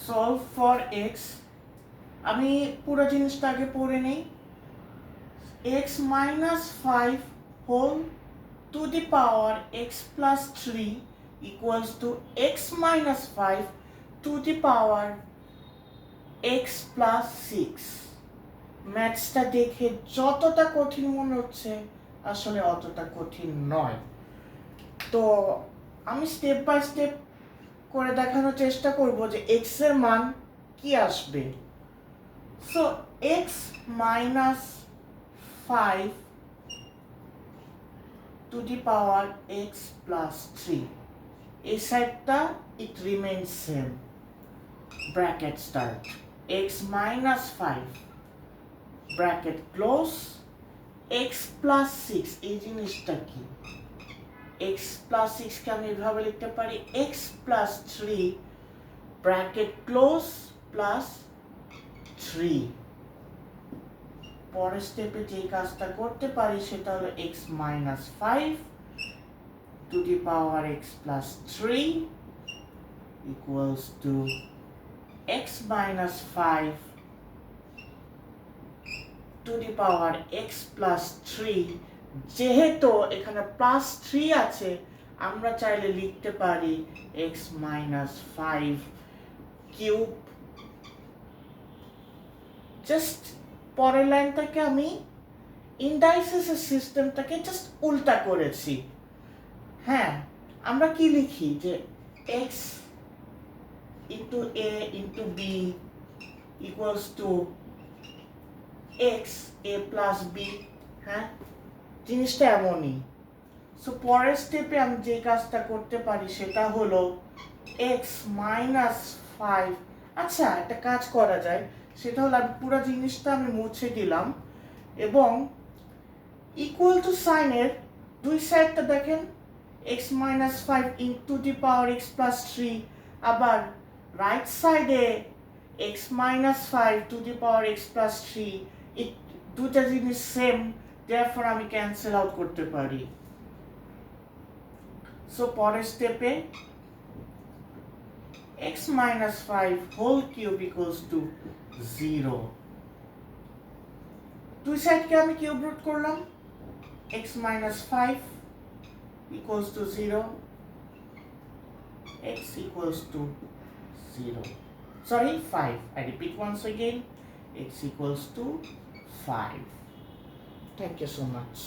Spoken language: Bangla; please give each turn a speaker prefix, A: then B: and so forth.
A: solve for x আমি পুরো জিনিসটা আগে পড়ে নেই x minus 5 whole to the power x plus 3 equals to x minus 5 to the power x plus 6 ম্যাথসটা দেখে যতটা কঠিন মনে হচ্ছে আসলে অতটা কঠিন নয় তো আমি স্টেপ বাই স্টেপ করে দেখানোর চেষ্টা করব যে x এর মান কি আসবে so x minus 5 to the power x plus 3 এই সাইডটা it remains same bracket start x minus 5 bracket close x plus 6 এই জিনিসটা কি x plus 6 কে আমি এভাবে লিখতে পারি x plus 3 bracket close plus 3 পরের স্টেপে যে কাজটা করতে পারি সেটা হলো x minus 5 to the power x plus 3 equals to x minus 5 to the power x plus 3 যেহেতু এখানে প্লাস 3 আছে আমরা চাইলে লিখতে পারি x minus 5 কিউব জাস্ট পরের লাইনটাকে আমি ইন্ডাইসেসের সিস্টেমটাকে জাস্ট উল্টা করেছি হ্যাঁ আমরা কি লিখি যে x into a into b equals to x a plus b হ্যাঁ জিনিসটা এমনই সো পরের স্টেপে আমি যে কাজটা করতে পারি সেটা হলো x minus 5 আচ্ছা একটা কাজ করা যায় সেটা হলো আমি পুরো জিনিসটা আমি মুছে দিলাম এবং ইকুয়াল টু সাইনের দুই সাইডটা দেখেন x minus 5 into the power x plus 3 আবার রাইট সাইডে x minus 5 to the power x plus 3 it দুটো জিনিস সেম therefore আমি ক্যান্সেল আউট করতে পারি সো পরের স্টেপে x minus 5 whole cube equals to 0 দুই সাইডকে আমি কিউব রুট করলাম x minus 5 equals to 0 x equals to 0 sorry 5 I repeat once again x equals to 5 thank you so much